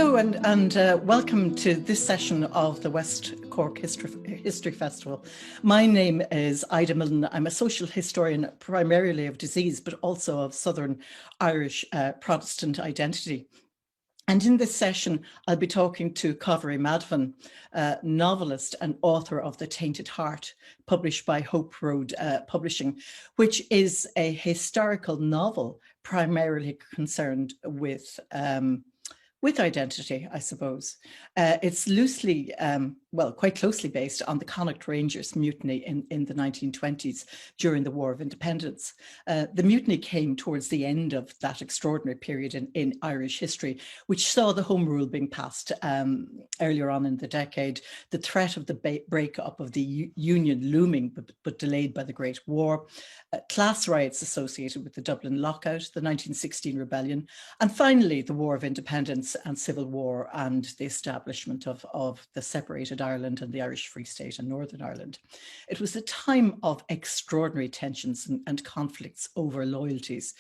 Hello and welcome to this session of the West Cork History Festival. My name is Ida Milne. I'm a social historian primarily of disease, but also of Southern Irish Protestant identity. And in this session, I'll be talking to Cauvery Madhavan, novelist and author of The Tainted Heart, published by Hope Road Publishing, which is a historical novel primarily concerned with identity, I suppose. It's loosely, well, quite closely based on the Connaught Rangers mutiny in the 1920s during the War of Independence. The mutiny came towards the end of that extraordinary period in Irish history, which saw the Home Rule being passed earlier on in the decade, the threat of the breakup of the Union looming, but delayed by the Great War, class riots associated with the Dublin lockout, the 1916 rebellion, and finally the War of Independence and Civil War and the establishment of the separated Ireland and the Irish Free State and Northern Ireland. It was a time of extraordinary tensions and conflicts over loyalties,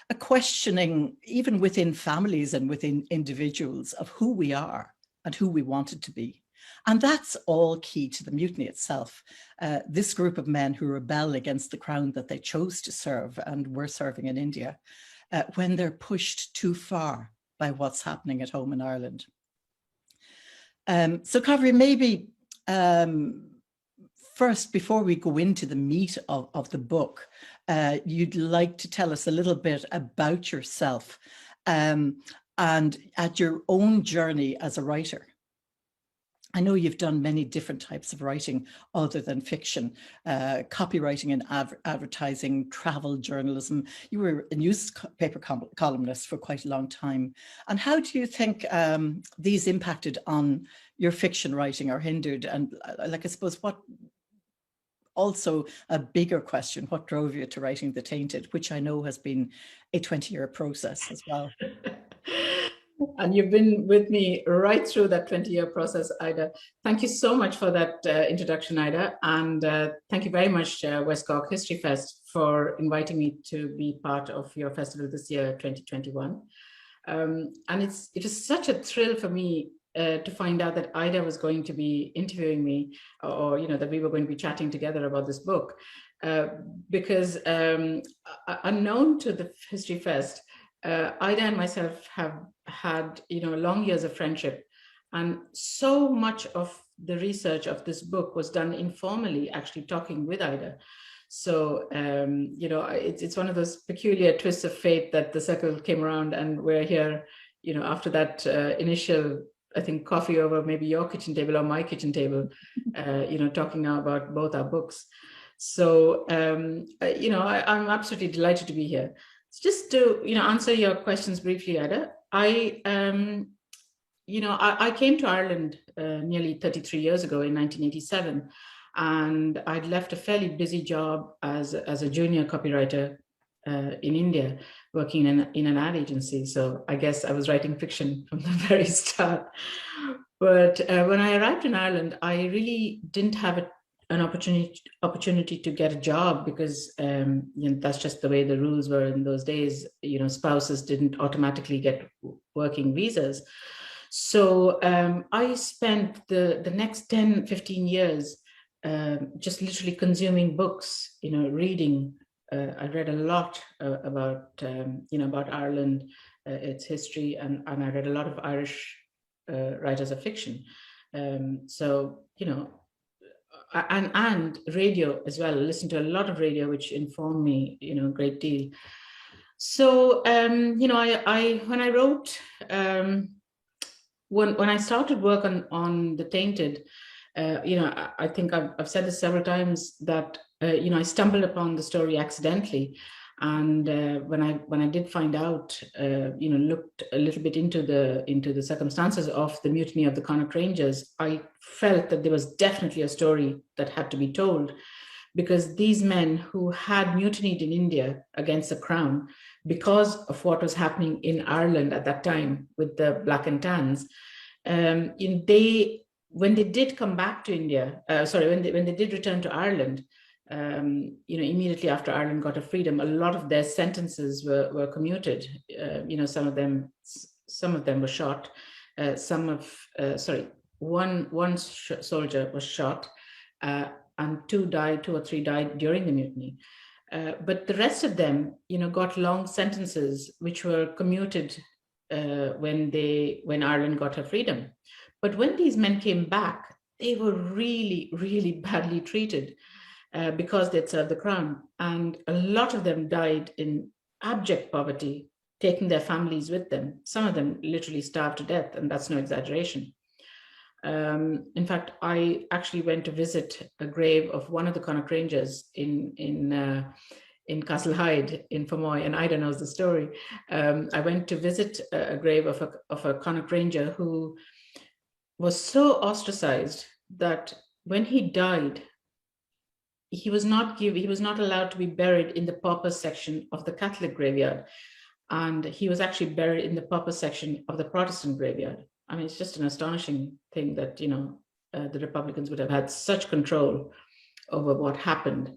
a questioning even within families and within individuals of who we are and who we wanted to be. And that's all key to the mutiny itself. This group of men who rebel against the crown that they chose to serve and were serving in India, when they're pushed too far by what's happening at home in Ireland. So Cauvery, maybe first, before we go into the meat of the book, you'd like to tell us a little bit about yourself and at your own journey as a writer. I know you've done many different types of writing other than fiction, copywriting and advertising, travel journalism. You were a newspaper columnist for quite a long time. And how do you think these impacted on your fiction writing or hindered? And like, I suppose, what also a bigger question, what drove you to writing The Tainted, which I know has been a 20-year process as well? And you've been with me right through that 20-year process, Ida. Thank you so much for that introduction, Ida. And thank you very much, West Cork History Fest, for inviting me to be part of your festival this year, 2021. And it is such a thrill for me to find out that Ida was going to be interviewing me, or that we were going to be chatting together about this book. Because unknown to the History Fest, Ida and myself have had, long years of friendship, and so much of the research of this book was done informally, actually talking with Ida. So, it's one of those peculiar twists of fate that the circle came around and we're here, after that initial, I think, coffee over maybe your kitchen table or my kitchen table, talking now about both our books. So, I'm absolutely delighted to be here. Just to answer your questions briefly, Ada, I came to Ireland nearly 33 years ago in 1987, and I'd left a fairly busy job as a junior copywriter in India, working in an ad agency. So I guess I was writing fiction from the very start. But when I arrived in Ireland, I really didn't have an opportunity to get a job because that's just the way the rules were in those days. Spouses didn't automatically get working visas. So I spent the next 10, 15 years just literally consuming books, reading. I read a lot about Ireland, its history, and I read a lot of Irish writers of fiction. And radio as well. I listened to a lot of radio, which informed me, a great deal. So, when I wrote, when I started work on The Tainted, I think I've said this several times that, I stumbled upon the story accidentally. And when I did find out, looked a little bit into the circumstances of the mutiny of the Connaught Rangers, I felt that there was definitely a story that had to be told, because these men who had mutinied in India against the crown because of what was happening in Ireland at that time with the Black and Tans, when they did come back to India, when they did return to Ireland, immediately after Ireland got a freedom, a lot of their sentences were commuted. Some of them were shot, one soldier was shot, and two or three died during the mutiny. But the rest of them, got long sentences which were commuted when Ireland got her freedom. But when these men came back, they were really, really badly treated because they'd served the crown. And a lot of them died in abject poverty, taking their families with them. Some of them literally starved to death, and that's no exaggeration. In fact, I actually went to visit a grave of one of the Connaught Rangers in Castlehyde in Fermoy, and Ida knows the story. I went to visit a grave of a Connaught Ranger who was so ostracized that when he died, he was not allowed to be buried in the pauper section of the Catholic graveyard, and he was actually buried in the pauper section of the Protestant graveyard. I mean, it's just an astonishing thing that the Republicans would have had such control over what happened.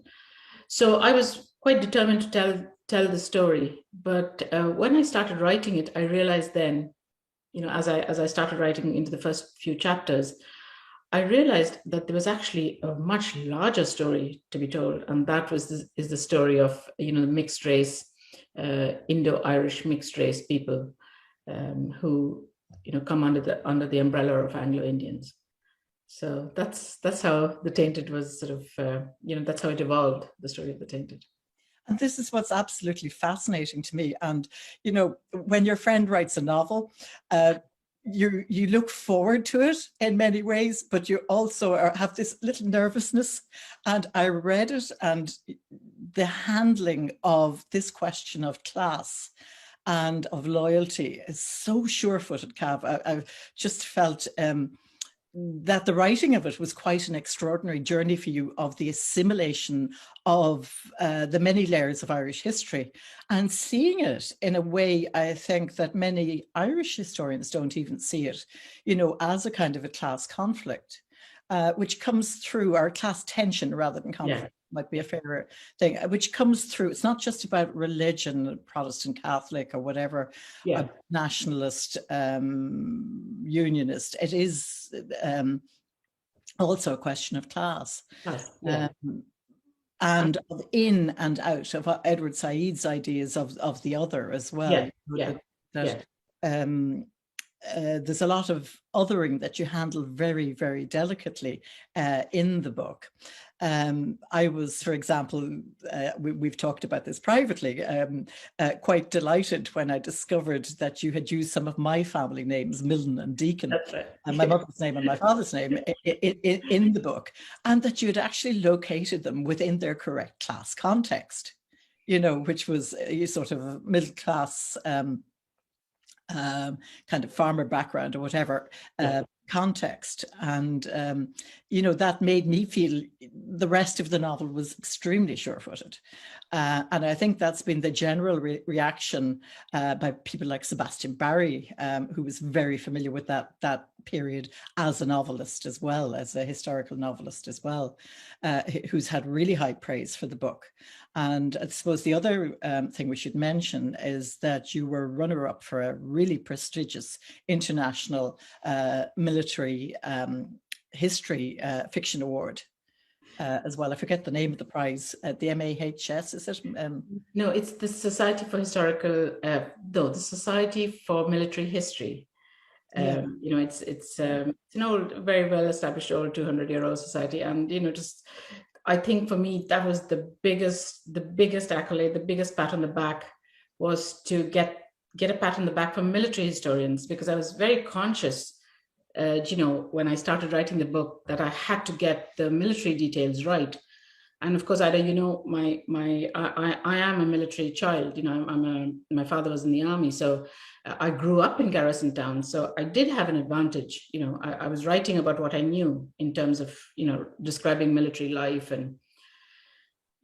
So I was quite determined to tell the story, but when I started writing it, I realized then, as I started writing into the first few chapters, I realized that there was actually a much larger story to be told, and that is the story of the mixed race, Indo-Irish mixed race people who come under the umbrella of Anglo-Indians. So that's how the Tainted was sort of that's how it evolved, the story of the Tainted. And this is what's absolutely fascinating to me. And when your friend writes a novel, you look forward to it in many ways, but you also have this little nervousness. And I read it, and the handling of this question of class and of loyalty is so sure-footed, Cav. I just felt that the writing of it was quite an extraordinary journey for you of the assimilation of the many layers of Irish history, and seeing it in a way, I think, that many Irish historians don't even see it, as a kind of a class conflict, which comes through, or class tension rather than conflict. Might be a fairer thing, which comes through. It's not just about religion, Protestant, Catholic, or whatever, nationalist, unionist. It is also a question of class. And of in and out, of Edward Said's ideas of the other as well. There's a lot of othering that you handle very, very delicately in the book. I was, for example, we've talked about this privately, quite delighted when I discovered that you had used some of my family names, Milne and Deacon, That's right. and my mother's name and my father's name in the book, and that you had actually located them within their correct class context, which was a sort of middle class kind of farmer background or whatever context. And, that made me feel the rest of the novel was extremely sure-footed. And I think that's been the general reaction by people like Sebastian Barry, who was very familiar with that period as a novelist as well, as a historical novelist as well, who's had really high praise for the book. And I suppose the other thing we should mention is that you were runner-up for a really prestigious international military history fiction award as well. I forget the name of the prize, the MAHS, is it? No, it's the Society for Historical, the Society for Military History. It's an old, very well-established old 200-year-old society, and I think for me that was the biggest accolade, the biggest pat on the back, was to get a pat on the back from military historians, because I was very conscious, when I started writing the book, that I had to get the military details right. And of course, Ida, I am a military child. My father was in the army, so I grew up in garrison towns. So I did have an advantage. I was writing about what I knew in terms of, describing military life and,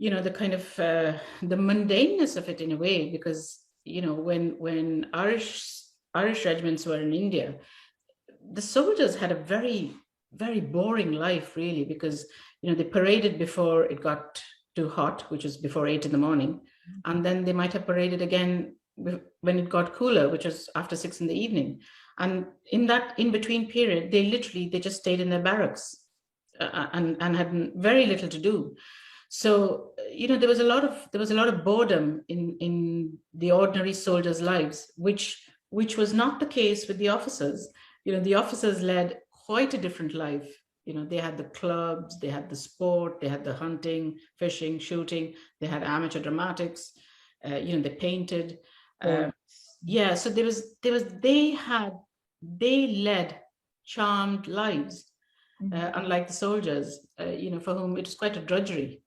the kind of the mundaneness of it in a way, because, when Irish regiments were in India, the soldiers had a very, very boring life, really, because they paraded before it got too hot, which was before 8 a.m, and then they might have paraded again when it got cooler, which was after 6 p.m. And in that in-between period, they just stayed in their barracks and had very little to do. So, there was a lot of boredom in the ordinary soldiers' lives, which was not the case with the officers. The officers led quite a different life. They had the clubs, they had the sport, they had the hunting, fishing, shooting, they had amateur dramatics, they painted. So they led charmed lives, unlike the soldiers, for whom it was quite a drudgery.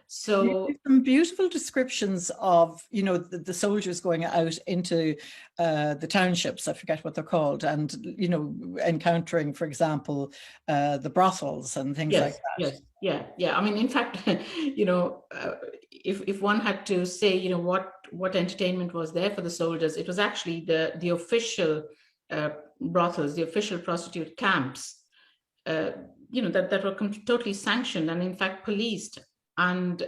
So some beautiful descriptions of, the soldiers going out into the townships, I forget what they're called, and, encountering, for example, the brothels and things like that. Yeah. I mean, in fact, if one had to say, what entertainment was there for the soldiers, it was actually the official brothels, the official prostitute camps, that were totally sanctioned and, in fact, policed. And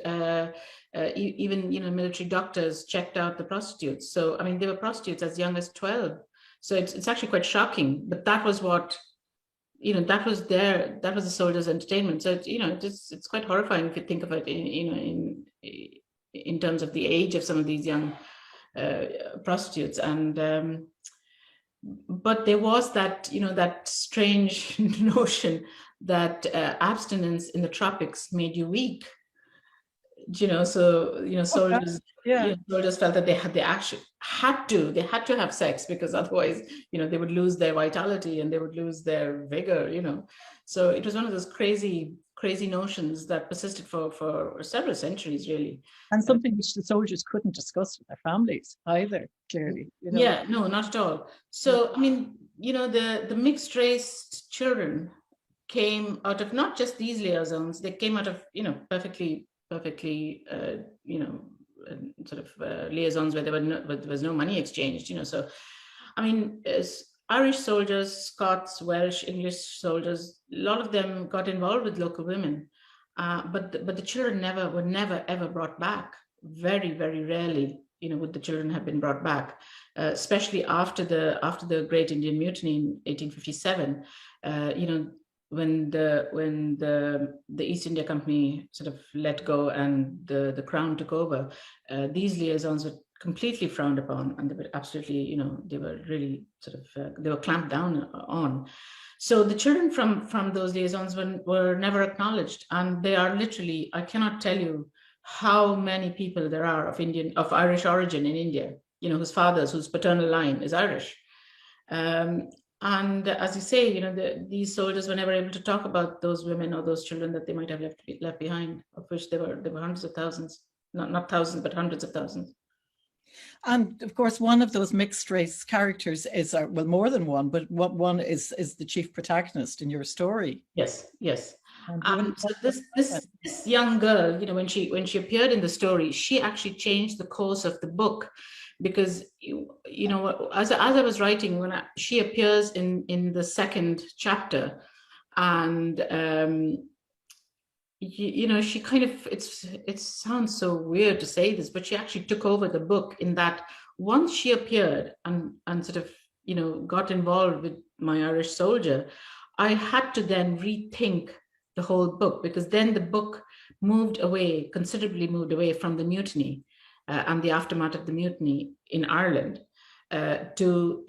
even military doctors checked out the prostitutes. So I mean, they were prostitutes as young as 12. So it's actually quite shocking. But that was what that was the soldiers' entertainment. So it's quite horrifying if you think of it in terms of the age of some of these young prostitutes. And but there was that that strange notion that abstinence in the tropics made you weak. Soldiers, soldiers felt that they actually had to have sex, because otherwise, they would lose their vitality and they would lose their vigor, So it was one of those crazy notions that persisted for several centuries, really. And something which the soldiers couldn't discuss with their families either, clearly. Yeah, no, not at all. So, I mean, the mixed race children came out of not just these liaisons, they came out of, perfectly sort of liaisons where there was no money exchanged, So, I mean, as Irish soldiers, Scots, Welsh, English soldiers, a lot of them got involved with local women, but the children were never ever brought back. Very, very rarely, would the children have been brought back, especially after the Great Indian Mutiny in 1857. When the East India Company sort of let go and the Crown took over, these liaisons were completely frowned upon, and they were absolutely, they were really sort of they were clamped down on. So the children from those liaisons were never acknowledged, and they are literally, I cannot tell you how many people there are of Irish origin in India, whose paternal line is Irish. And as you say, these soldiers were never able to talk about those women or those children that they might have left behind, of which there were hundreds of thousands, not thousands, but hundreds of thousands. And of course, one of those mixed race characters is, well, more than one, but what one is the chief protagonist in your story. Yes. So this young girl, when she appeared in the story, she actually changed the course of the book. Because as I was writing, she appears in the second chapter, and she kind of, it sounds so weird to say this, but she actually took over the book, in that once she appeared and sort of got involved with my Irish soldier, I had to then rethink the whole book, because then the book considerably moved away from the mutiny and the aftermath of the mutiny in Ireland, to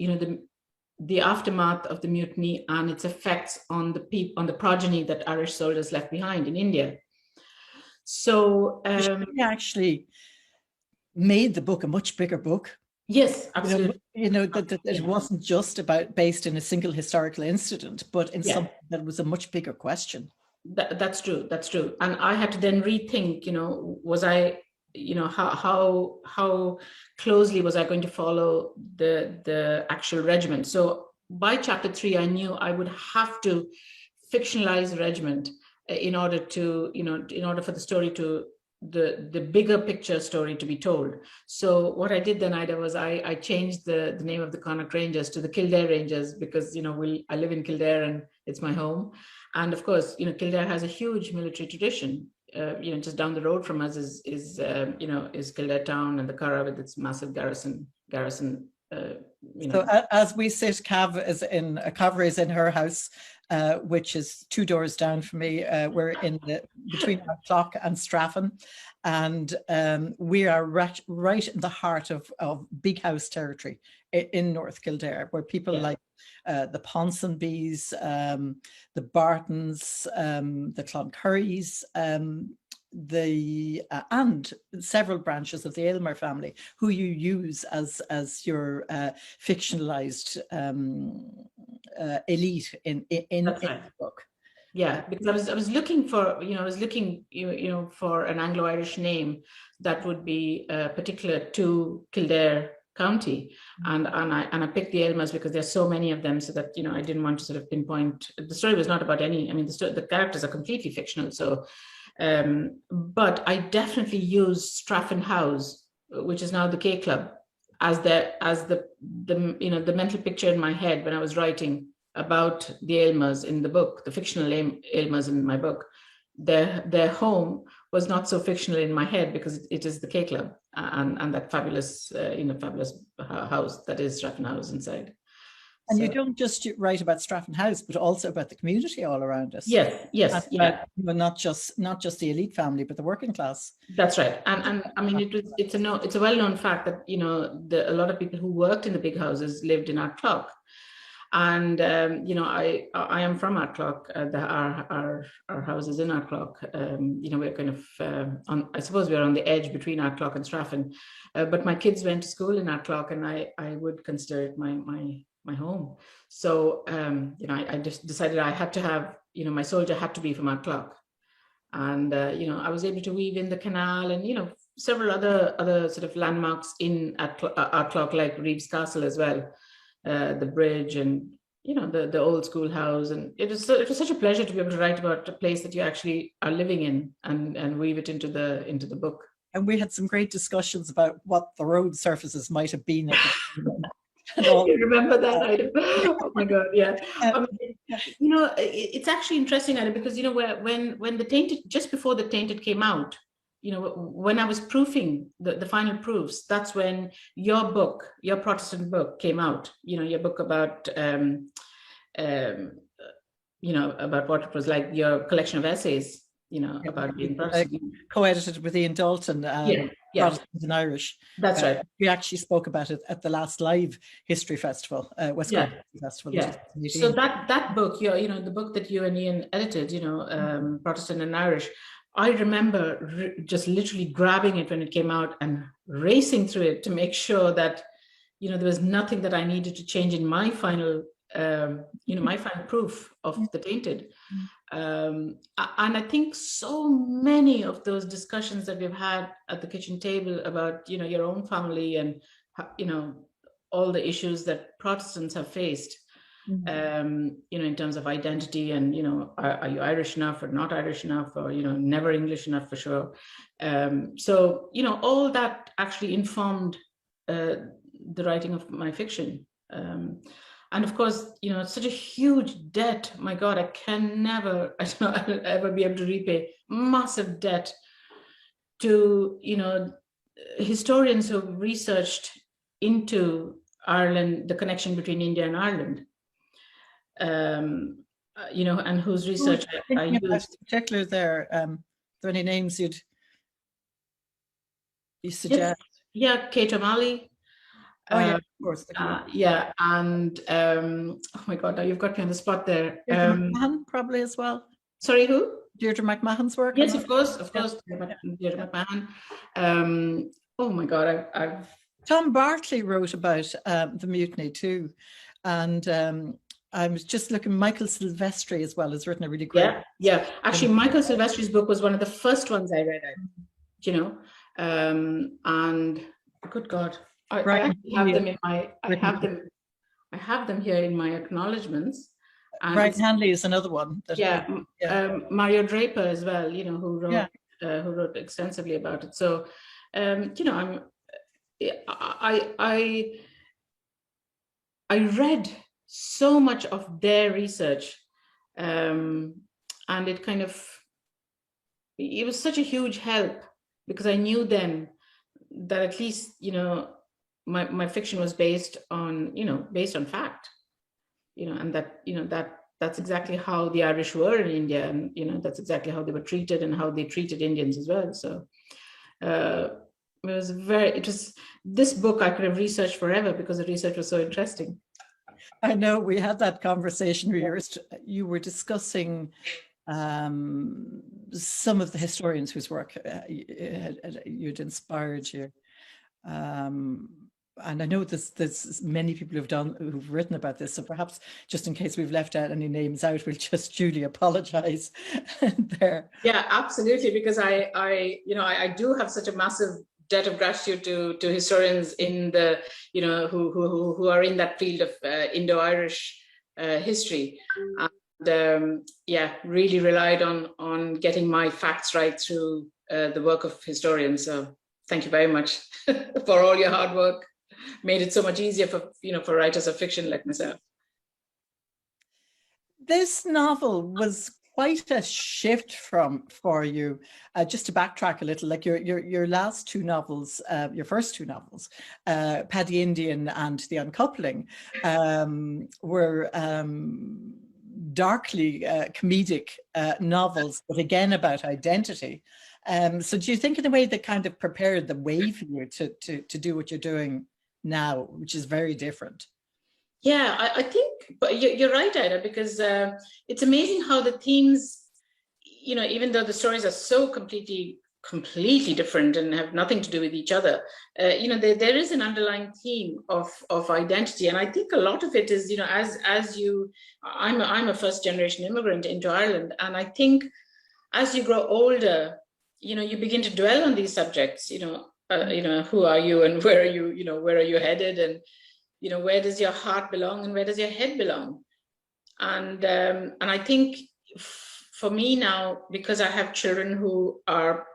the aftermath of the mutiny and its effects on the progeny that Irish soldiers left behind in India. So she actually made the book a much bigger book. Yes, absolutely. That it wasn't just based in a single historical incident, but in something that was a much bigger question. That's true. And I had to then rethink, was I, how closely was I going to follow the actual regiment? So by chapter 3, I knew I would have to fictionalize the regiment in order for the story the bigger picture story to be told. So what I did then, Ida, was I changed the name of the Connaught Rangers to the Kildare Rangers, because I live in Kildare and it's my home. And of course, Kildare has a huge military tradition. Just down the road from us is Kildare town and the Corry with its massive garrison So as we sit, Cauvery is in her house, which is 2 doors down from me. We're between our clock and Straffan, and we are right in the heart of big house territory in North Kildare, where people like the Ponsonbys, the Bartons, the Cloncurrys, and several branches of the Aylmer family, who you use as your fictionalized elite in the book. Yeah, because I was looking for, for an Anglo-Irish name that would be particular to Kildare County, and I picked the Aylmers because there's so many of them, so that I didn't want to sort of pinpoint. The story was not about any. I mean, the characters are completely fictional. So, but I definitely used Straffan House, which is now the K Club, as the mental picture in my head when I was writing about the Aylmers in the book, the fictional Aylmers in my book. Their home was not so fictional in my head because it is the K Club and that fabulous house that is Straffan House inside. And you don't just write about Straffan House, but also about the community all around us. Yes, yeah. Not just the elite family, but the working class. That's right. And I mean, it's a well-known fact that a lot of people who worked in the big houses lived in Ardclough. And I am from Ardclough. Our house is in Ardclough. We're kind of I suppose we're on the edge between Ardclough and Straffan. But my kids went to school in Ardclough, and I would consider it my home. So I just decided I had to have my soldier had to be from Ardclough, and I was able to weave in the canal and several other sort of landmarks in Ardclough, like Reeves Castle as well. The bridge and the old schoolhouse, and it was such a pleasure to be able to write about a place that you actually are living in and weave it into the book. And we had some great discussions about what the road surfaces might have been. You remember that, Ida? Oh my God, yeah. It's actually interesting, Ida, because when the Tainted, just before the Tainted came out, when I was proofing the final proofs, that's when your Protestant book came out, your book about, about what it was like, your collection of essays, about being Protestant. Co-edited with Ian Dalton, Protestant and Irish. That's right. We actually spoke about it at the last live history festival, West Cork Festival. Yeah. So that book, the book that you and Ian edited, Protestant and Irish, I remember just literally grabbing it when it came out and racing through it to make sure that, there was nothing that I needed to change in my final, my final proof of the Tainted. And I think so many of those discussions that we've had at the kitchen table about, your own family and, all the issues that Protestants have faced, in terms of identity and, are you Irish enough or not Irish enough, or, never English enough for sure. So, all that actually informed the writing of my fiction. And of course, it's such a huge debt. My God, I don't know if I'll ever be able to repay massive debt to, historians who've researched into Ireland, the connection between India and Ireland. And whose research I used. In particular, there are there any names you suggest? Yes. Yeah, Kate O'Malley. Of course. And oh my God, now you've got me on the spot there. Deirdre McMahon probably as well. Sorry, who? Deirdre McMahon's work. Yes, of course. Deirdre McMahon. Oh my God, I've. Tom Bartley wrote about the mutiny too, and I was just looking. Michael Silvestri as well has written a really great. Yeah. Actually, Michael Silvestri's book was one of the first ones I read. And good God, I have them in my. I have them here in my acknowledgements. And Brian Hanley is another one. Mario Draper as well. Who wrote extensively about it. So, I read so much of their research, and it was such a huge help, because I knew then that at least my fiction was based on, based on fact, and that's exactly how the Irish were in India, and that's exactly how they were treated and how they treated Indians as well. So it was this book I could have researched forever because the research was so interesting. I know we had that conversation where you were discussing some of the historians whose work you'd inspired you. And I know there's many people who've written about this. So perhaps just in case we've left out any names out, we'll just duly apologize there. Yeah, absolutely. Because I do have such a massive debt of gratitude to historians in the, who are in that field of Indo-Irish history. And really relied on getting my facts right through the work of historians. So thank you very much for all your hard work. Made it so much easier for writers of fiction like myself. This novel was quite a shift for you. Just to backtrack a little, like your last two novels, your first two novels, Paddy Indian and The Uncoupling, were darkly comedic novels, but again about identity. So do you think in a way that kind of prepared the way for you to do what you're doing now, which is very different? Yeah, I think, but you're right, Ida, because it's amazing how the themes, even though the stories are so completely different and have nothing to do with each other, there is an underlying theme of identity. And I think a lot of it is, I'm a first generation immigrant into Ireland. And I think as you grow older, you begin to dwell on these subjects, who are you and where are you, where are you headed? And, where does your heart belong and where does your head belong? And I think for me now, because I have children who are,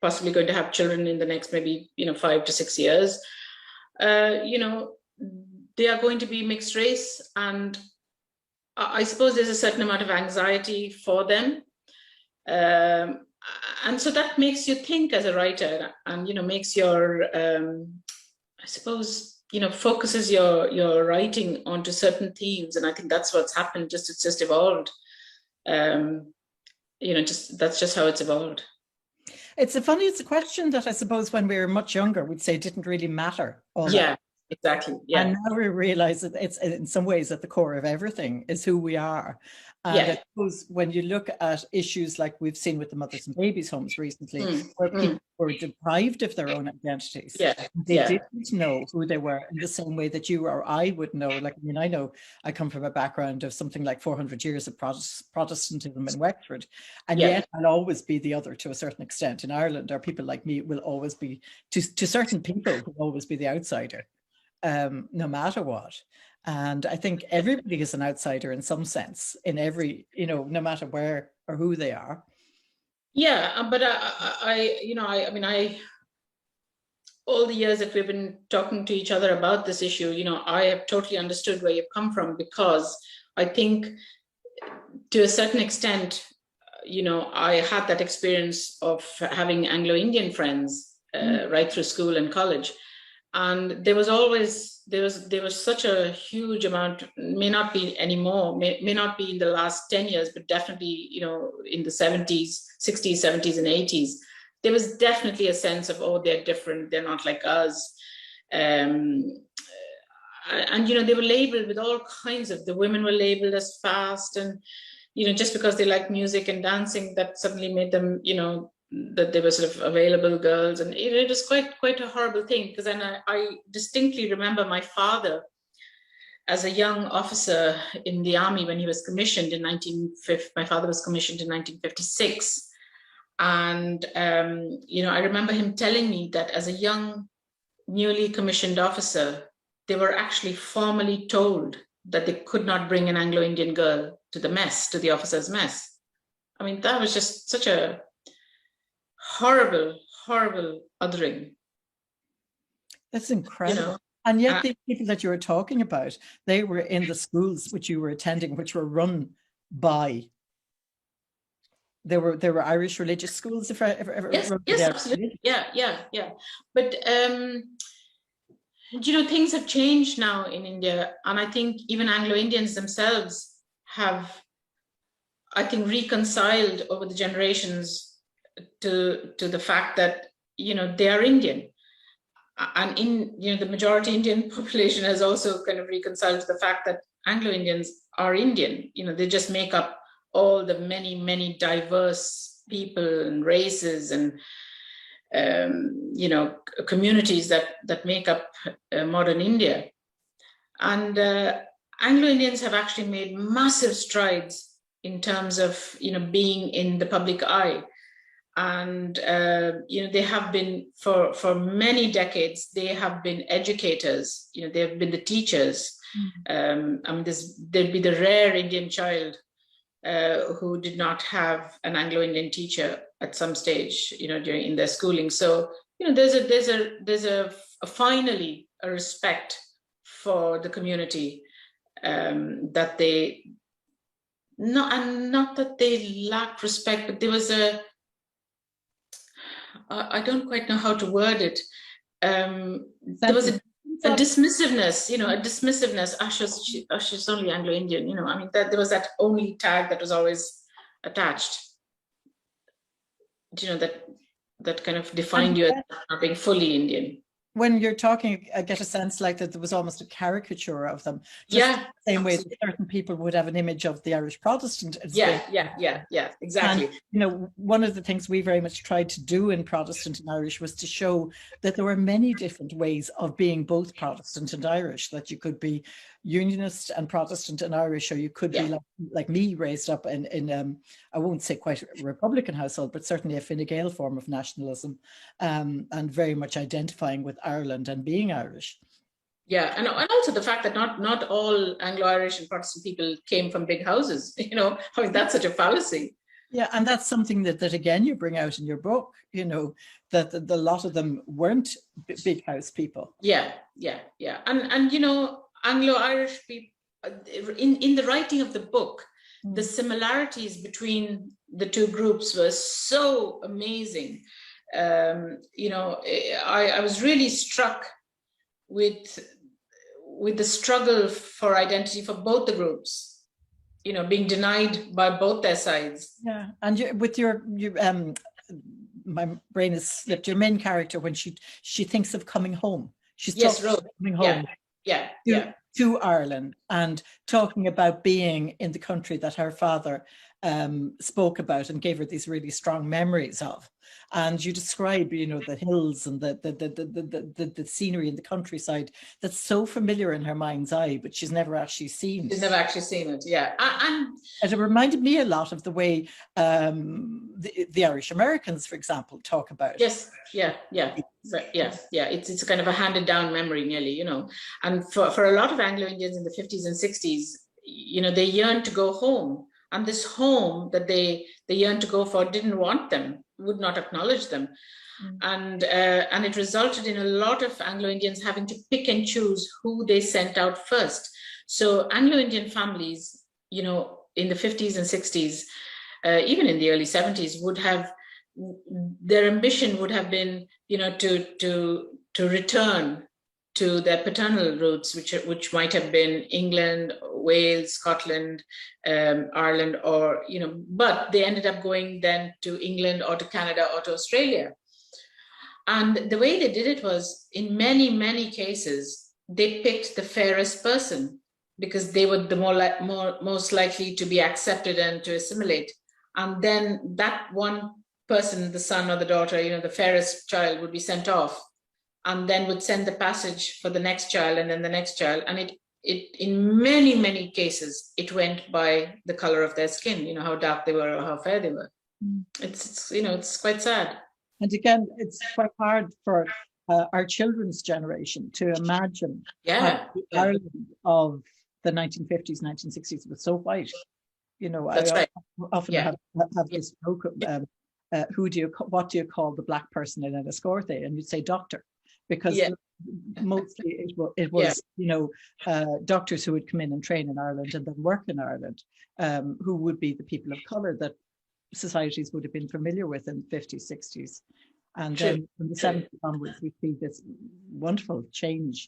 possibly going to have children in the next maybe, 5 to 6 years, they are going to be mixed race. And I suppose there's a certain amount of anxiety for them. And so that makes you think as a writer and, makes your, I suppose, focuses your writing onto certain themes. And I think that's what's happened. It's just evolved. That's just how it's evolved. It's a question that I suppose when we were much younger, we'd say didn't really matter. Yeah, exactly. Yeah. And now we realize that it's in some ways at the core of everything is who we are. And I suppose when you look at issues like we've seen with the mothers and babies homes recently, where people were deprived of their own identities, they didn't know who they were in the same way that you or I would know. Like, I know I come from a background of something like 400 years of Protestantism in Wexford, and yet I'll always be the other to a certain extent. In Ireland, or people like me will always be, to certain people, will always be the outsider, no matter what. And I think everybody is an outsider in some sense, in every, no matter where or who they are. Yeah, but all the years that we've been talking to each other about this issue, I have totally understood where you've come from, because I think to a certain extent, I had that experience of having Anglo-Indian friends right through school and college. And there was such a huge amount, may not be anymore, may not be in the last 10 years, but definitely, in the 70s, 60s, 70s, and 80s, there was definitely a sense of, oh, they're different, they're not like us. And, they were labeled with all kinds of, the women were labeled as fast, and, just because they like music and dancing, that suddenly made them, that they were sort of available girls. And it was quite a horrible thing, because then I distinctly remember my father as a young officer in the army when he was commissioned in 1950. My father was commissioned in 1956. And, I remember him telling me that as a young, newly commissioned officer, they were actually formally told that they could not bring an Anglo-Indian girl to the mess, to the officers' mess. I mean, that was just such a horrible othering. That's incredible. And yet the people that you were talking about, they were in the schools which you were attending, which were run by, there were Irish religious schools, if yes, absolutely. Yeah. But Things have changed now in India, and I think even Anglo-Indians themselves have, I think, reconciled over the generations to the fact that, they are Indian. And the majority Indian population has also kind of reconciled to the fact that Anglo-Indians are Indian. They just make up all the many, many diverse people and races and communities that make up modern India. And Anglo-Indians have actually made massive strides in terms of being in the public eye. And they have been for many decades. They have been educators. They have been the teachers. There'd be the rare Indian child who did not have an Anglo-Indian teacher at some stage, in their schooling. So there's a finally a respect for the community that they not that they lacked respect, but there was I don't quite know how to word it. There was a dismissiveness, a dismissiveness. She's only Anglo-Indian, that there was that only tag that was always attached, that kind of defined you as not being fully Indian. When you're talking, I get a sense like that there was almost a caricature of them. Just the same way that certain people would have an image of the Irish Protestant. Yeah, exactly. And, one of the things we very much tried to do in Protestant and Irish was to show that there were many different ways of being both Protestant and Irish, that you could be Unionist and Protestant and Irish, or you could be like me, raised up in I won't say quite a Republican household, but certainly a Fine Gael form of nationalism, and very much identifying with Ireland and being Irish. Yeah, and also the fact that not all Anglo-Irish and Protestant people came from big houses. That's such a fallacy. Yeah, and that's something that again you bring out in your book. That the lot of them weren't big house people. Yeah, and Anglo-Irish people in the writing of the book, the similarities between the two groups were so amazing. I was really struck with the struggle for identity for both the groups, being denied by both their sides. Yeah, and with your my brain has slipped. Your main character, when she thinks of coming home, she's talking about coming home. To Ireland, and talking about being in the country that her father spoke about and gave her these really strong memories of. And you describe, the hills and the scenery in the countryside that's so familiar in her mind's eye, but she's never actually seen. She's never actually seen it, yeah. And it reminded me a lot of the way the Irish Americans, for example, talk about. Yes, yeah. It's a kind of a handed down memory, nearly, And for a lot of Anglo-Indians in the 50s and 60s, they yearned to go home. And this home that they yearned to go for didn't want them, would not acknowledge them. And it resulted in a lot of Anglo-Indians having to pick and choose who they sent out first. So Anglo-Indian families, in the 50s and 60s, even in the early 70s, would have, their ambition would have been, to return to their paternal roots, which might have been England, Wales, Scotland, Ireland, or, but they ended up going then to England or to Canada or to Australia. And the way they did it was, in many, many cases, they picked the fairest person because they were the most likely to be accepted and to assimilate. And then that one person, the son or the daughter, the fairest child, would be sent off, and then would send the passage for the next child and then the next child. And it in many, many cases, it went by the color of their skin, how dark they were or how fair they were. It's quite sad. And again, it's quite hard for our children's generation to imagine the Ireland of the 1950s, 1960s was so white. That's right. I often have this joke of, what do you call the black person in Enniscorthy? And you'd say doctor. Because mostly it was doctors who would come in and train in Ireland and then work in Ireland, who would be the people of colour that societies would have been familiar with in the 50s, 60s. And True. then from the 70s onwards, we see this wonderful change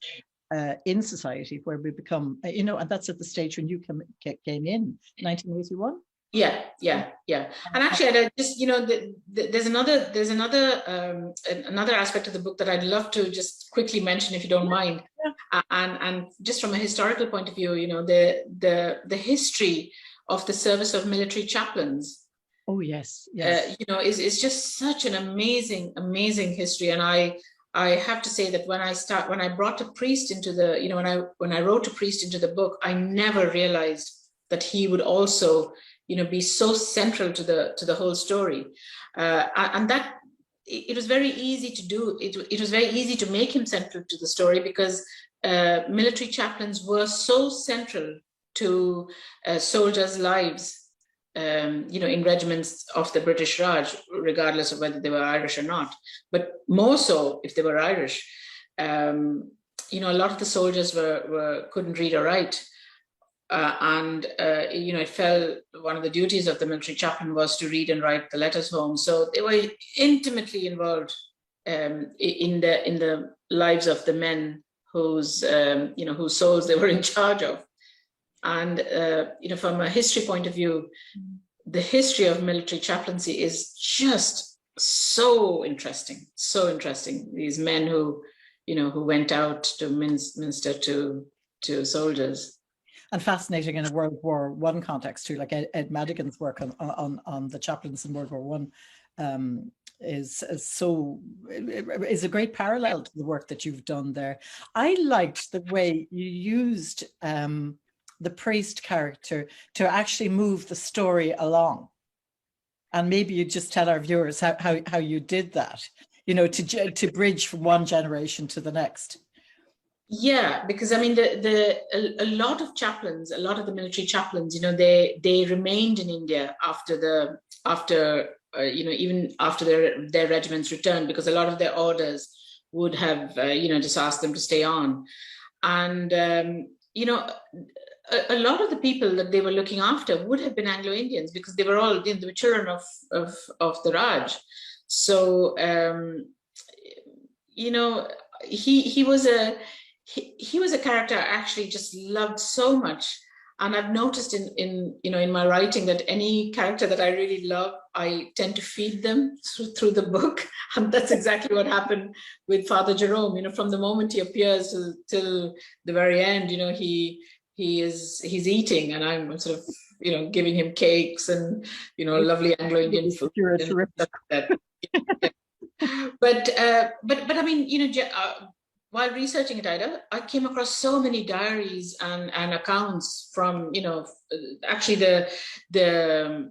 in society where we become, and that's at the stage when you came in, 1981. Yeah. And actually, I just, there's another aspect of the book that I'd love to just quickly mention, if you don't mind. Yeah. And just from a historical point of view, the history of the service of military chaplains. Oh yes. Is just such an amazing history. And I have to say that when I brought a priest into the, when I wrote a priest into the book, I never realized that he would also, be so central to the whole story. And that it was very easy to do. It was very easy to make him central to the story because military chaplains were so central to soldiers' lives. In regiments of the British Raj, regardless of whether they were Irish or not, but more so if they were Irish. A lot of the soldiers couldn't read or write, and it fell. One of the duties of the military chaplain was to read and write the letters home. So they were intimately involved in the lives of the men whose souls they were in charge of. And, from a history point of view, the history of military chaplaincy is just so interesting. These men who went out to minister to soldiers. And fascinating in a World War I context too, like Ed Madigan's work on the chaplains in World War I is a great parallel to the work that you've done there. I liked the way you used the priest character to actually move the story along. And maybe you just tell our viewers how you did that, to bridge from one generation to the next. Yeah, because I mean, a lot of the military chaplains, they remained in India after even after their regiments returned, because a lot of their orders would have, just asked them to stay on. And, a lot of the people that they were looking after would have been Anglo-Indians, because they were all they were children of the Raj. So he was a character I actually just loved so much. And I've noticed in my writing that any character that I really love, I tend to feed them through the book. And that's exactly what happened with Father Jerome. From the moment he appears till the very end, he's eating, and I'm sort of giving him cakes and lovely Anglo-Indian food. You're terrific. But I mean, while researching it, Ida, I came across so many diaries and accounts from actually the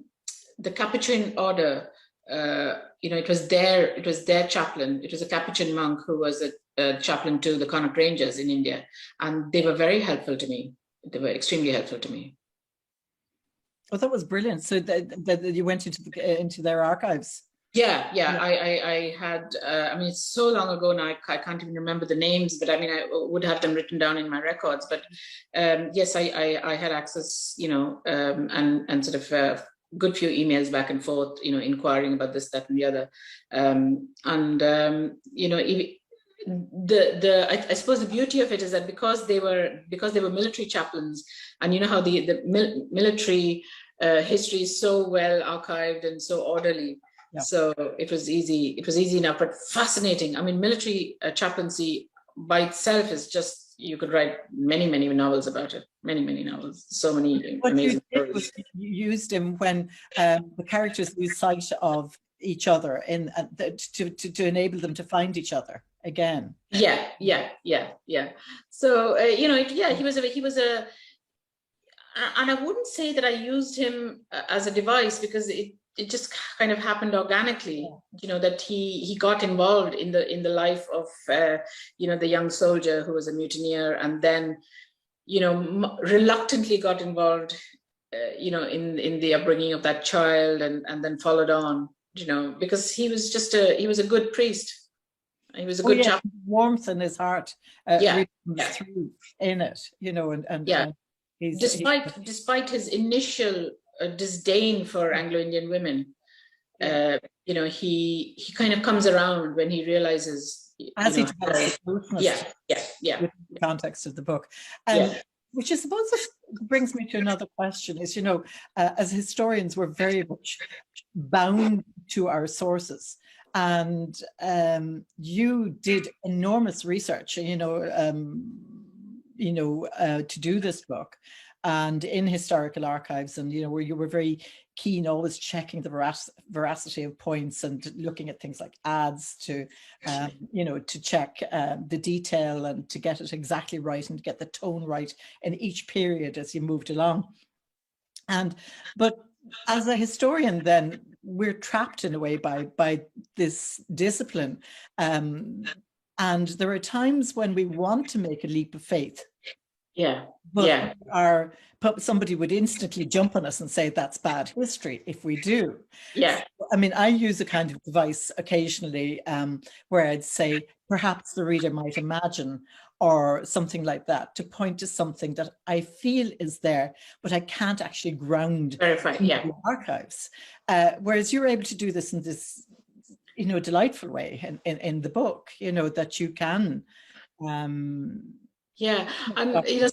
Capuchin order. It was their chaplain. It was a Capuchin monk who was a chaplain to the Connaught Rangers in India, and they were very helpful to me. They were extremely helpful to me. Oh, that was brilliant. So that you went into their archives. Yeah. I had, I mean, it's so long ago now, I can't even remember the names, but I mean, I would have them written down in my records. But yes, I had access, and sort of a good few emails back and forth, inquiring about this, that, and the other. I suppose the beauty of it is that because they were military chaplains, and how the military history is so well archived and so orderly. Yeah. So it was easy enough, but fascinating. I mean, military chaplaincy by itself is just, you could write many novels about it. Many novels. So many amazing stories. You used him when the characters lose sight of each other to enable them to find each other again. Yeah. So he was a, and I wouldn't say that I used him as a device, because it just kind of happened organically. That he got involved in the life of the young soldier who was a mutineer, and then reluctantly got involved in the upbringing of that child, and then followed on, because he was a good priest. He was a good chaplain. Warmth in his heart really comes through in it, and despite his initial disdain for Anglo-Indian women, he kind of comes around when he realizes, as he develops the closeness within the context of the book. Which I suppose brings me to another question is, as historians, we're very much bound to our sources. And you did enormous research, to do this book, and in historical archives, and where you were very keen, always checking the veracity of points and looking at things like ads to check the detail and to get it exactly right and get the tone right in each period as you moved along. But as a historian, then we're trapped in a way by this discipline, and there are times when we want to make a leap of faith. But somebody would instantly jump on us and say that's bad history if we do. I mean, I use a kind of device occasionally where I'd say perhaps the reader might imagine, or something like that, to point to something that I feel is there, but I can't actually ground in the archives. Whereas you're able to do this in this, delightful way in the book, that you can. And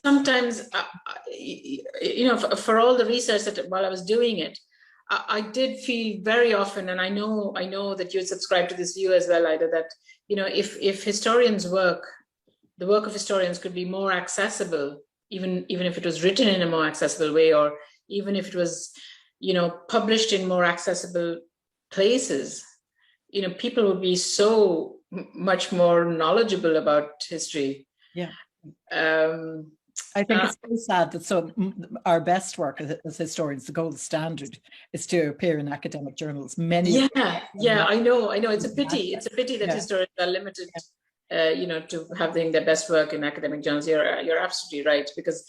sometimes, for all the research that while I was doing it, I did feel very often, and I know that you subscribe to this view as well, Ida, that if historians' work, the work of historians could be more accessible, even if it was written in a more accessible way, or even if it was, published in more accessible places, people would be so much more knowledgeable about history. I think it's so sad that our best work as historians, the gold standard, is to appear in academic journals. I know. It's a pity. It's a pity that historians are limited, to having their best work in academic journals. You're absolutely right, because,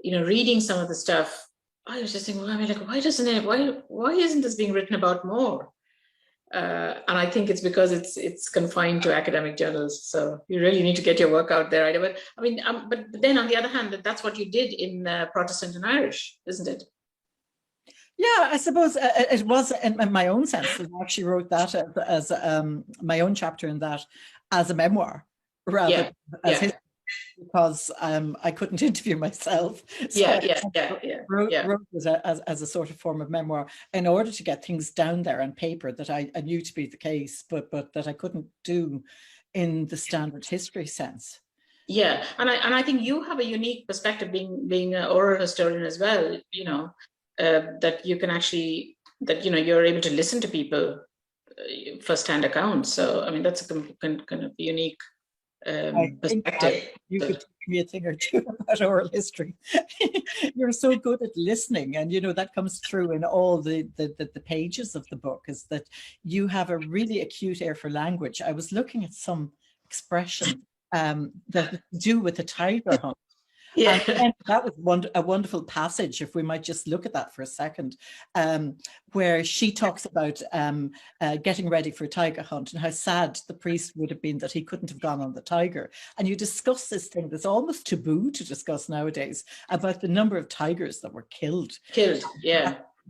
reading some of the stuff, I was just thinking, why isn't this being written about more? And I think it's because it's confined to academic journals. So you really need to get your work out there, Ida. But I mean, but then on the other hand, that's what you did in Protestant and Irish, isn't it? Yeah, I suppose it was in my own sense. I actually wrote that as my own chapter in that as a memoir, rather as history, because I couldn't interview myself. So I wrote it as a sort of form of memoir in order to get things down there on paper that I knew to be the case, but that I couldn't do in the standard history sense. Yeah, and I think you have a unique perspective, being an oral historian as well. That you can actually, you're able to listen to people first-hand accounts. So I mean, that's a kind of unique perspective. You could teach me a thing or two about oral history. You're so good at listening, and that comes through in all the pages of the book, is that you have a really acute ear for language. I was looking at some expression that to do with the tiger hunt. And that was a wonderful passage, if we might just look at that for a second, where she talks about getting ready for a tiger hunt and how sad the priest would have been that he couldn't have gone on the tiger. And you discuss this thing that's almost taboo to discuss nowadays, about the number of tigers that were killed.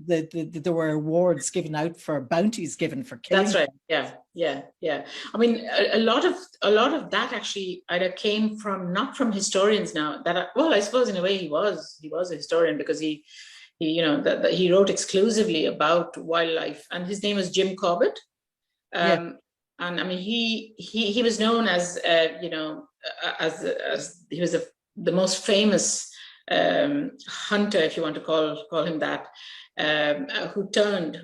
There were awards given out for bounties given for killing. That's right. Yeah. I mean, a lot of that actually either came from, not from historians now. I suppose in a way he was a historian, because he wrote exclusively about wildlife, and his name was Jim Corbett. And I mean, he was known as as he was the most famous hunter, if you want to call him that. Who turned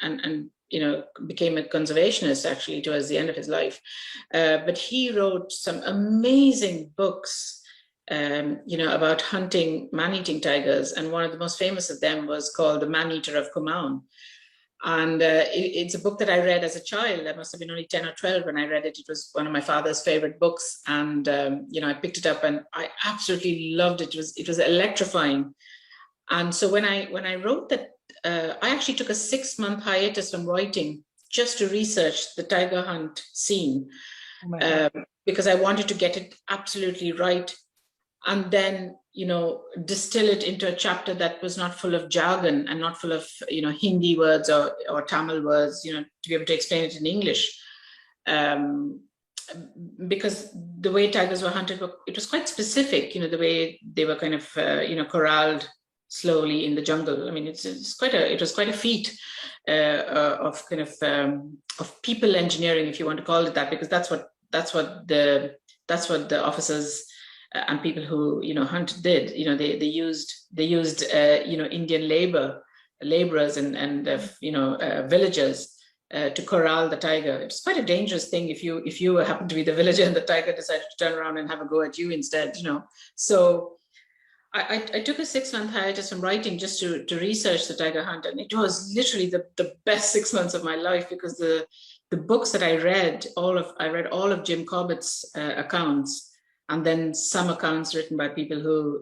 and became a conservationist actually towards the end of his life. But he wrote some amazing books, about hunting man-eating tigers, and one of the most famous of them was called The Man-Eater of Cumaun. And it's a book that I read as a child. I must have been only 10 or 12 when I read it. It was one of my father's favorite books, and I picked it up and I absolutely loved it. It was electrifying. And so when I wrote that, I actually took a 6-month hiatus from writing just to research the tiger hunt scene, because I wanted to get it absolutely right. And then, distill it into a chapter that was not full of jargon and not full of, Hindi words or Tamil words, to be able to explain it in English. Because the way tigers were hunted, it was quite specific, the way they were kind of, corralled slowly in the jungle. I mean, it was quite a feat of kind of people engineering, if you want to call it that, because that's what the officers and people who hunted did. They used Indian laborers and villagers to corral the tiger. It's quite a dangerous thing if you happen to be the villager and the tiger decided to turn around and have a go at you instead. So I took a 6-month hiatus from writing just to research the tiger hunt, and it was literally the best 6 months of my life, because the books that I read all of Jim Corbett's accounts, and then some accounts written by people who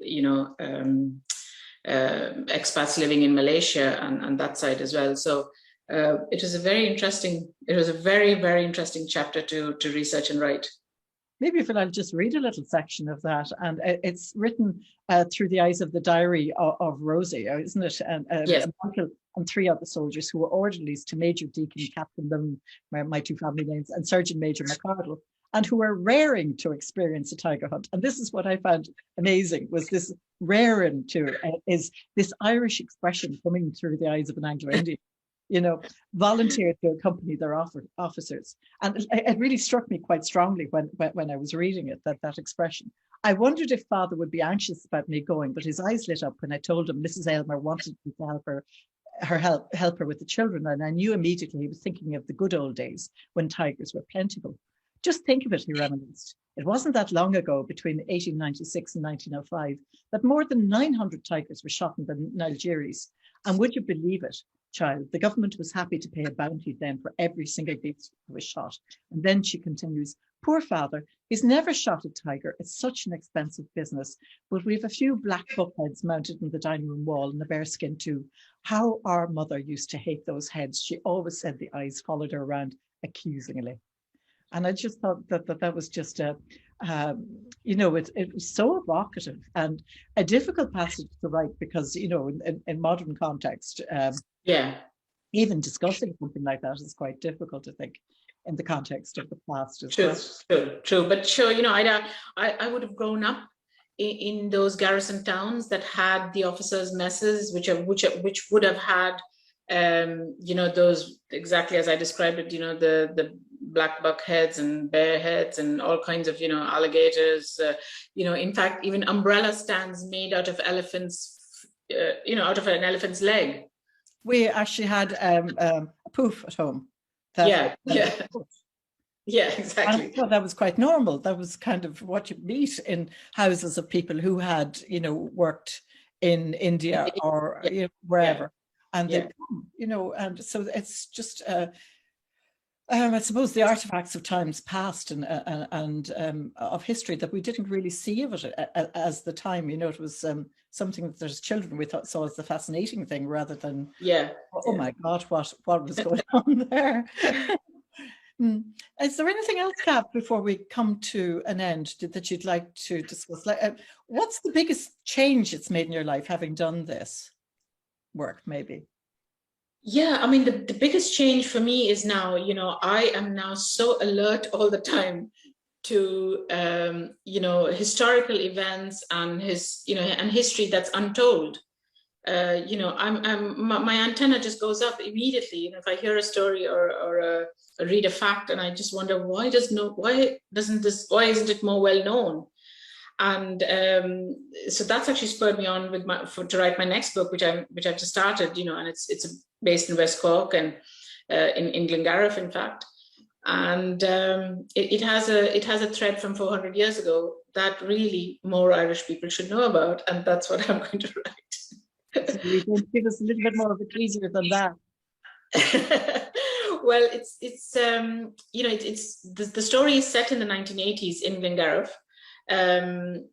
expats living in Malaysia and that side as well. So it was a very, very interesting chapter to research and write. Maybe if I'll just read a little section of that, and it's written through the eyes of the diary of Rosie, isn't it? And yes. Michael and 3 other soldiers who were orderlies to Major Deacon Captain them, my 2 family names, and Sergeant Major McCardle, and who were raring to experience a tiger hunt. And this is what I found amazing, was this raring to, is this Irish expression coming through the eyes of an Anglo-Indian. Volunteered to accompany their officers. And it really struck me quite strongly when I was reading it, that expression. I wondered if Father would be anxious about me going, but his eyes lit up when I told him Mrs. Aylmer wanted me to help her with the children. And I knew immediately he was thinking of the good old days when tigers were plentiful. Just think of it, he reminisced. It wasn't that long ago, between 1896 and 1905, that more than 900 tigers were shot in the Nilgiris. And would you believe it, child, the government was happy to pay a bounty then for every single beast that was shot. And then she continues, poor Father, he's never shot a tiger. It's such an expensive business. But we've a few black buckheads mounted in the dining room wall and a bear skin too. How our mother used to hate those heads. She always said the eyes followed her around accusingly. And I just thought that was just it was so evocative and a difficult passage to write, because, in modern context, even discussing something like that is quite difficult, I think, in the context of the past as well. True. But sure, I would have grown up in those garrison towns that had the officers' messes, which would have had, those, exactly as I described it, the black buck heads and bear heads and all kinds of, alligators, in fact, even umbrella stands made out of elephants, out of an elephant's leg. We actually had a poof at home. Yeah, exactly. I thought that was quite normal. That was kind of what you meet in houses of people who had, worked in India or wherever. And they come, and so it's just, I suppose, the artifacts of times past and of history that we didn't really see of it as the time. It was something that as children we saw as the fascinating thing, rather than my God, what was going on there. Is there anything else, Cap, before we come to an end that you'd like to discuss? What's the biggest change it's made in your life having done this work, maybe? Yeah, I mean, the biggest change for me is now, I am now so alert all the time to, historical events and and history that's untold. My antenna just goes up immediately. If I hear a story or read a fact, and I just wonder, why isn't it more well known? And so that's actually spurred me on to write my next book, which I've just started, and it's based in West Cork and in Glengariff, in fact. And it has a thread from 400 years ago that really more Irish people should know about, and that's what I'm going to write. So you can give us a little bit more of a teaser than that. Well, it's the story is set in the 1980s in Glengariff. And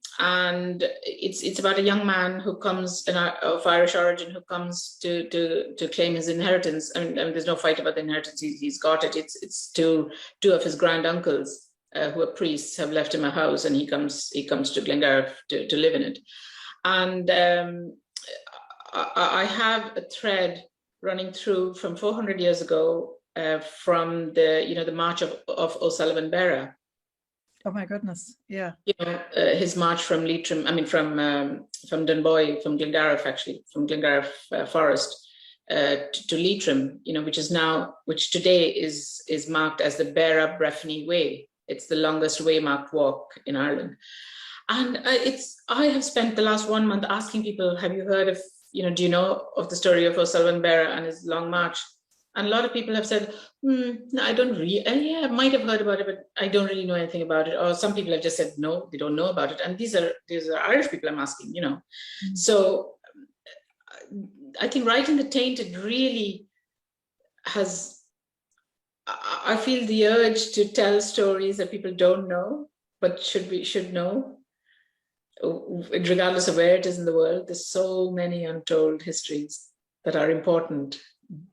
it's about a young man who comes of Irish origin who comes to claim his inheritance, and there's no fight about the inheritance. He's got it. It's two of his granduncles who are priests have left him a house, and he comes to Glengariff to live in it. And I have a thread running through from 400 years ago, from the march of O'Sullivan Beara. Oh my goodness! Yeah. His march from Leitrim. I mean, from Dunboy, from Glengariff, actually, from Glengariff Forest to Leitrim. Which today is marked as the Beara Breffni Way. It's the longest waymarked walk in Ireland. And I have spent the last 1 month asking people, have you heard of, do you know of the story of O'Sullivan Beara and his long march? And a lot of people have said, no, I don't really, I might have heard about it, but I don't really know anything about it. Or some people have just said, no, they don't know about it. And these are Irish people I'm asking, So I think writing The Tainted really has, I feel the urge to tell stories that people don't know, but should know, regardless of where it is in the world. There's so many untold histories that are important.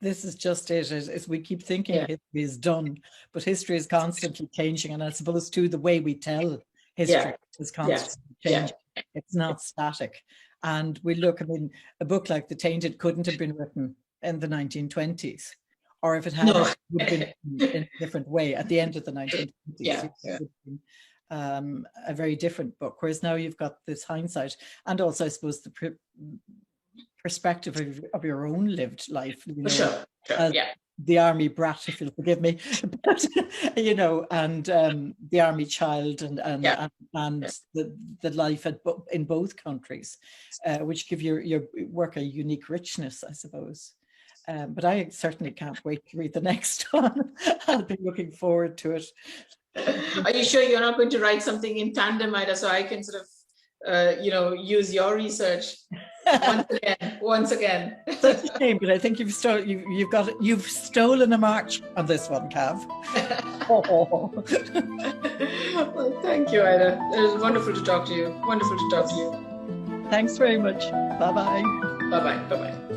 This is just it. As we keep thinking history is done, but history is constantly changing, and I suppose too the way we tell history is constantly changing. It's not static. And we look, I mean, a book like The Tainted couldn't have been written in the 1920s, or if it had, it would have been in a different way at the end of the 1920s. It would have been a very different book. Whereas now you've got this hindsight, and also I suppose the perspective of your own lived life, Sure. The army brat, if you'll forgive me, but, and the army child, and the life in both countries, which give your work a unique richness, I suppose. But I certainly can't wait to read the next one. I'll be looking forward to it. Are you sure you're not going to write something in tandem, Ida, so I can sort of, use your research once again? Such a shame, but I think you've stolen a march on this one, Cav. Well, thank you, Ida. It was wonderful to talk to you. Wonderful to talk to you. Thanks very much. Bye-bye. Bye-bye. Bye-bye.